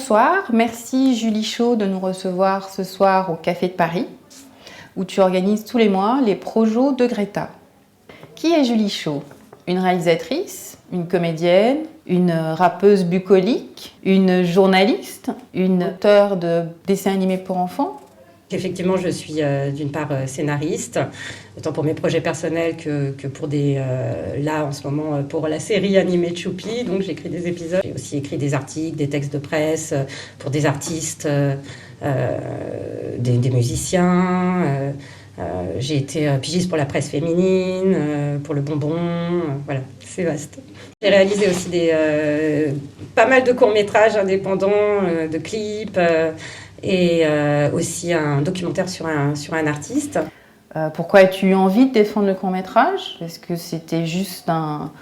Bonsoir, merci Julie Chaud de nous recevoir ce soir au Café de Paris, où tu organises tous les mois les projos de Greta. Qui est Julie Chaud? Une réalisatrice, une comédienne, une rappeuse bucolique, une journaliste, une auteure de dessins animés pour enfants? Effectivement, je suis d'une part scénariste, autant pour mes projets personnels que pour là en ce moment pour la série animée Choupi. Donc j'écris des épisodes. J'ai aussi écrit des articles, des textes de presse pour des artistes, des musiciens. J'ai été pigiste pour la presse féminine, pour Le Bonbon. Voilà, c'est vaste. J'ai réalisé aussi pas mal de courts-métrages indépendants, de clips. Et aussi un documentaire sur un artiste. Pourquoi as-tu eu envie de défendre le court-métrage? Est-ce que c'était juste un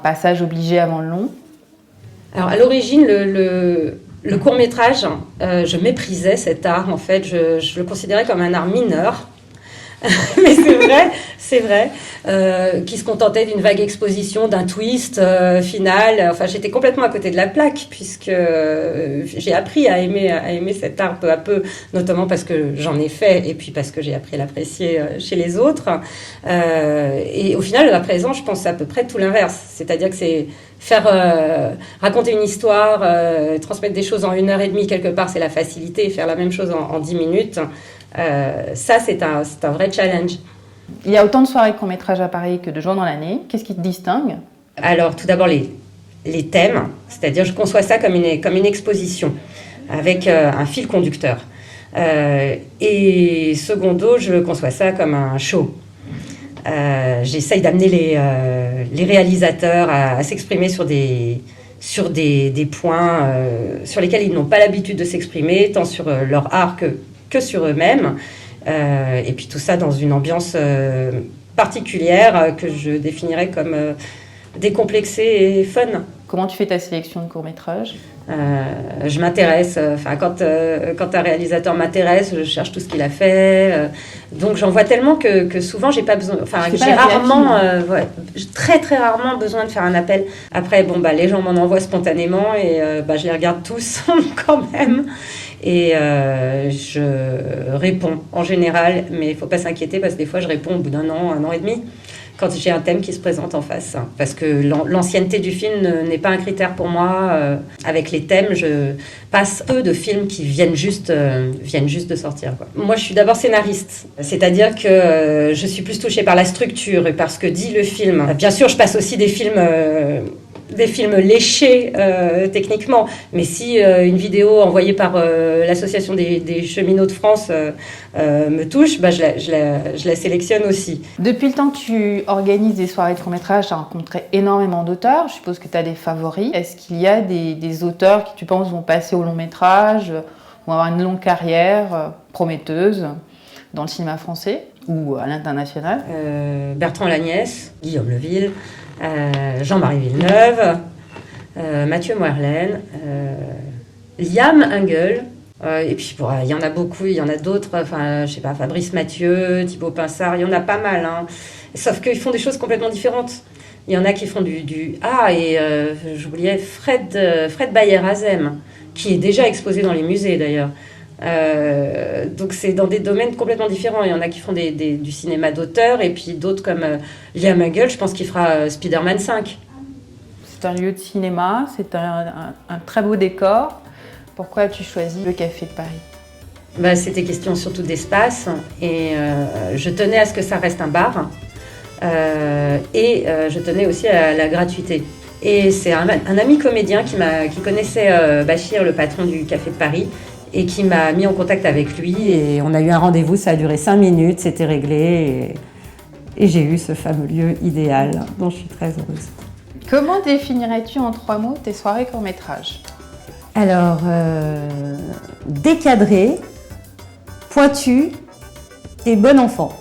passage obligé avant le long? Alors à l'origine, le court-métrage, je méprisais cet art. En fait, je le considérais comme un art mineur. Mais c'est vrai, qui se contentait d'une vague exposition, d'un twist final. Enfin, j'étais complètement à côté de la plaque, puisque j'ai appris à aimer cet art peu à peu, notamment parce que j'en ai fait, et puis parce que j'ai appris à l'apprécier chez les autres. Et au final, à présent, je pense à peu près tout l'inverse. C'est-à-dire que c'est raconter une histoire, transmettre des choses en 1h30 quelque part, c'est la facilité. Faire la même chose en 10 minutes, ça, c'est un vrai challenge. Il y a autant de soirées de court-métrage à Paris que de jours dans l'année. Qu'est-ce qui te distingue? Alors, tout d'abord, les thèmes. C'est-à-dire, je conçois ça comme une exposition, avec un fil conducteur. Et secondo, je conçois ça comme un show. J'essaye d'amener les réalisateurs à s'exprimer sur des points sur lesquels ils n'ont pas l'habitude de s'exprimer, tant sur leur art que sur eux-mêmes. Et puis tout ça dans une ambiance particulière que je définirais comme décomplexée et fun. Comment tu fais ta sélection de courts-métrages? Je m'intéresse, quand un réalisateur m'intéresse, je cherche tout ce qu'il a fait. Donc j'en vois tellement que souvent j'ai pas besoin, j'ai rarement, très très rarement besoin de faire un appel. Après, les gens m'en envoient spontanément et je les regarde tous quand même. Et je réponds en général, mais il ne faut pas s'inquiéter parce que des fois je réponds au bout d'un an et demi, quand j'ai un thème qui se présente en face. Parce que l'ancienneté du film n'est pas un critère pour moi. Avec les thèmes, je passe peu de films qui viennent juste de sortir, quoi. Moi, je suis d'abord scénariste. C'est-à-dire que je suis plus touchée par la structure et par ce que dit le film. Bien sûr, je passe aussi des films léchés techniquement, mais si une vidéo envoyée par l'association des cheminots de France me touche, je la sélectionne aussi. Depuis le temps que tu organises des soirées de court-métrage, tu as rencontré énormément d'auteurs. Je suppose que tu as des favoris. Est-ce qu'il y a des auteurs qui, tu penses, vont passer au long-métrage, vont avoir une longue carrière prometteuse dans le cinéma français ou à l'international? Bertrand Lagnès, Guillaume Leville, Jean-Marie Villeneuve, Mathieu Moerlen, Liam Engel, et puis il y en a beaucoup, il y en a d'autres, Fabrice Mathieu, Thibaut Pinsard, il y en a pas mal, hein. Sauf qu'ils font des choses complètement différentes. Il y en a qui font j'oubliais Fred Bayer-Azem, qui est déjà exposé dans les musées d'ailleurs. Donc c'est dans des domaines complètement différents. Il y en a qui font du cinéma d'auteur et puis d'autres comme Liam Engel, je pense qu'il fera Spider-Man 5. C'est un lieu de cinéma, c'est un très beau décor. Pourquoi as-tu choisi le Café de Paris? C'était question surtout d'espace et je tenais à ce que ça reste un bar et je tenais aussi à la gratuité. Et c'est un ami comédien qui connaissait Bachir, le patron du Café de Paris, et qui m'a mis en contact avec lui. Et on a eu un rendez-vous, ça a duré 5 minutes, c'était réglé. Et j'ai eu ce fameux lieu idéal dont je suis très heureuse. Comment définirais-tu en 3 mots tes soirées court-métrage? Alors, décadré, pointu et bon enfant.